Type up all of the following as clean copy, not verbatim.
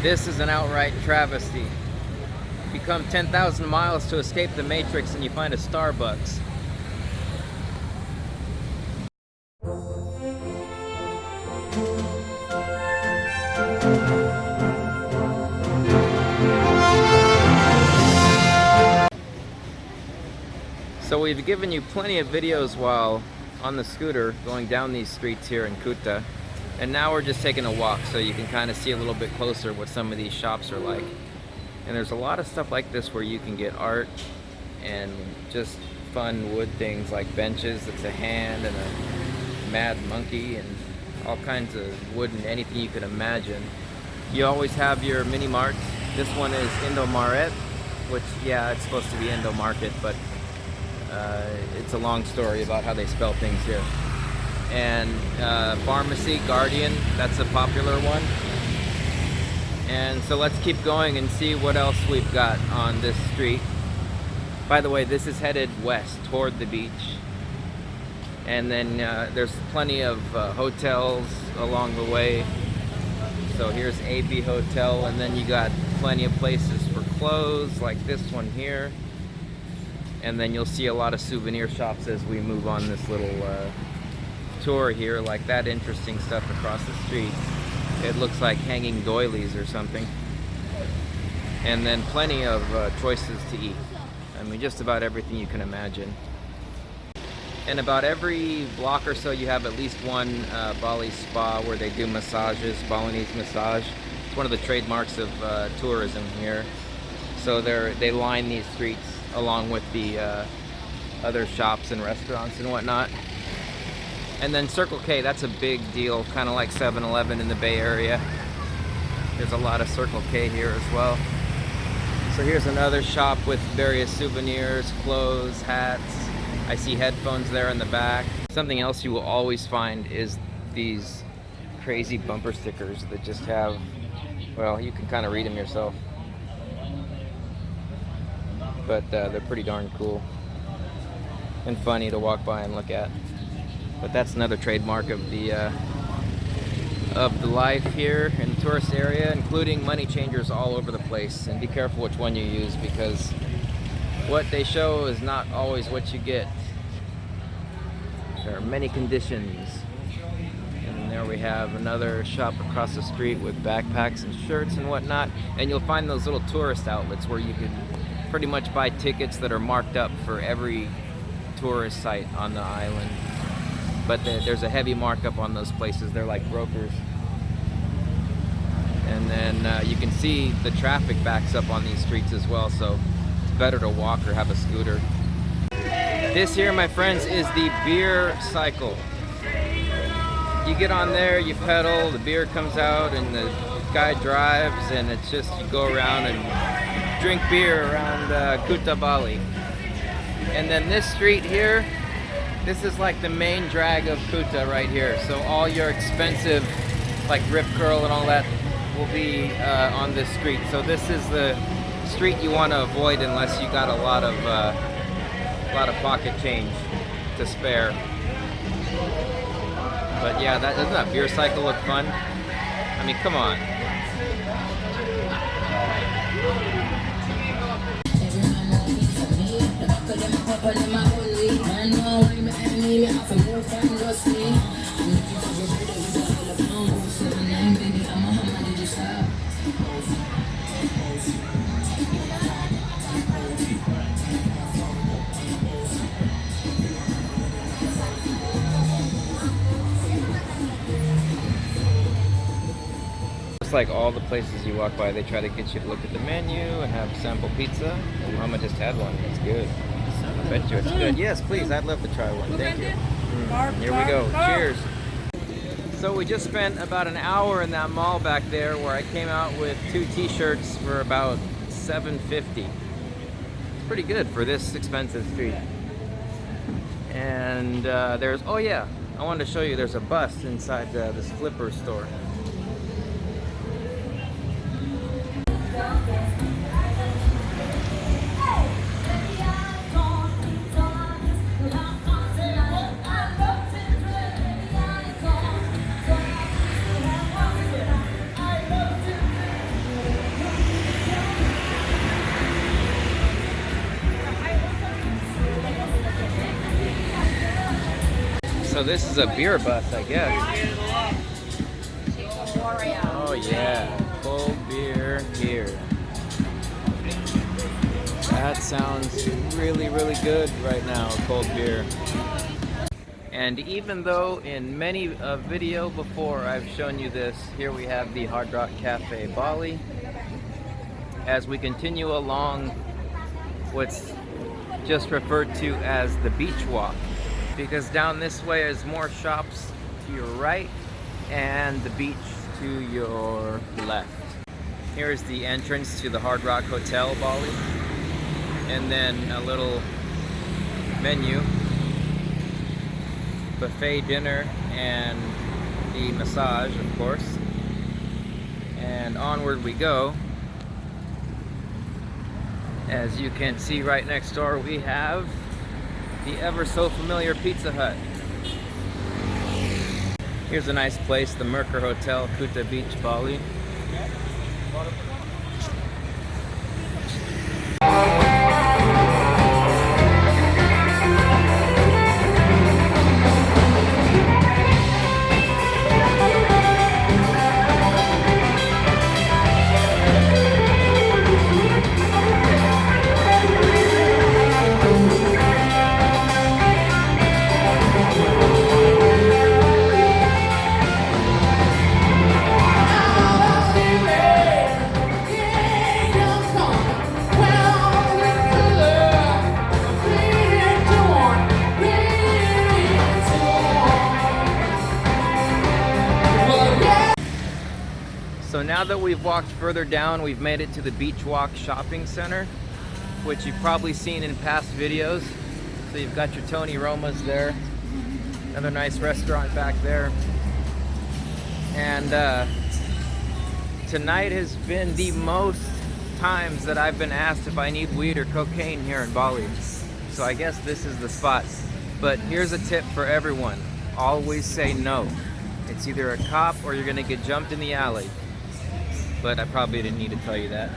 This is an outright travesty. You come 10,000 miles to escape the Matrix and you find a Starbucks. So we've given you plenty of videos while on the scooter going down these streets here in Kuta. And now we're just taking a walk so you can kind of see a little bit closer what some of these shops are like. And there's a lot of stuff like this where you can get art and just fun wood things like benches. It's a hand and a mad monkey and all kinds of wood and anything you can imagine. You always have your mini marts. This one is Indomaret, which, yeah, it's supposed to be Indo Market, but it's a long story about how they spell things here. And Pharmacy, Guardian, that's a popular one. And so let's keep going and see what else we've got on this street. By the way, this is headed west toward the beach. And then there's plenty of hotels along the way. So here's AB Hotel, and then you got plenty of places for clothes like this one here. And then you'll see a lot of souvenir shops as we move on this little tour here, like that interesting stuff across the street. It looks like hanging doilies or something. And then plenty of choices to eat. I mean, just about everything you can imagine. And about every block or so you have at least one Bali spa where they do massages, Balinese massage. It's one of the trademarks of tourism here. So they line these streets along with the other shops and restaurants and whatnot. And then Circle K, that's a big deal, kind of like 7-Eleven in the Bay Area. There's a lot of Circle K here as well. So here's another shop with various souvenirs, clothes, hats. I see headphones there in the back. Something else you will always find is these crazy bumper stickers that just have, well, you can kind of read them yourself. But they're pretty darn cool and funny to walk by and look at. But that's another trademark of the life here in the tourist area, including money changers all over the place. And be careful which one you use, because what they show is not always what you get. There are many conditions. And there we have another shop across the street with backpacks and shirts and whatnot. And you'll find those little tourist outlets where you can pretty much buy tickets that are marked up for every tourist site on the island. But there's a heavy markup on those places. They're like brokers. And then you can see the traffic backs up on these streets as well, so it's better to walk or have a scooter. This here, my friends, is the beer cycle. You get on there, you pedal, the beer comes out, and the guy drives, and it's just, you go around and drink beer around Kuta Bali. And then this street here, this is like the main drag of Kuta right here. So all your expensive, like Rip Curl and all that, will be on this street. So this is the street you want to avoid unless you got a lot of pocket change to spare. But yeah, doesn't that beer cycle look fun? I mean, come on. Like all the places you walk by, they try to get you to look at the menu and have sample pizza. And Mama just had one. It's good. I bet you it's good. Yes, please. I'd love to try one. Thank you. Here we go. Cheers. So we just spent about an hour in that mall back there where I came out with 2 t-shirts for about $7.50. It's pretty good for this expensive street. And there's, oh yeah, I wanted to show you there's a bus inside this flipper store. So this is a beer bus, I guess. Oh yeah, cold beer here. That sounds really, really good right now, cold beer. And even though in many a video before I've shown you this, here we have the Hard Rock Cafe Bali. As we continue along what's just referred to as the beach walk, because down this way is more shops to your right and the beach to your left. Here's the entrance to the Hard Rock Hotel Bali, and then a little menu, buffet dinner, and the massage, of course. And onward we go. As you can see right next door, we have the ever so familiar Pizza Hut. Here's a nice place, the Merkur Hotel, Kuta Beach, Bali. So now that we've walked further down, we've made it to the Beach Walk Shopping Center, which you've probably seen in past videos. So you've got your Tony Roma's there, another nice restaurant back there. And tonight has been the most times that I've been asked if I need weed or cocaine here in Bali. So I guess this is the spot. But here's a tip for everyone. Always say no. It's either a cop or you're gonna get jumped in the alley. But I probably didn't need to tell you that.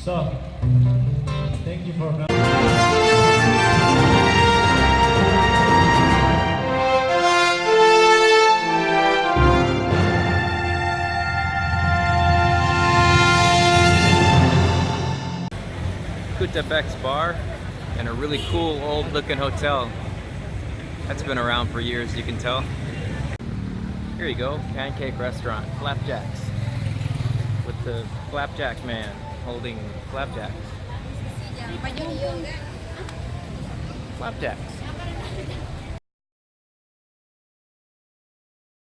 So, thank you for coming. Kuta Bali's bar and a really cool old looking hotel. That's been around for years, you can tell. Here you go, Pancake Restaurant, flapjacks. With the flapjack man holding flapjacks. Flapjacks.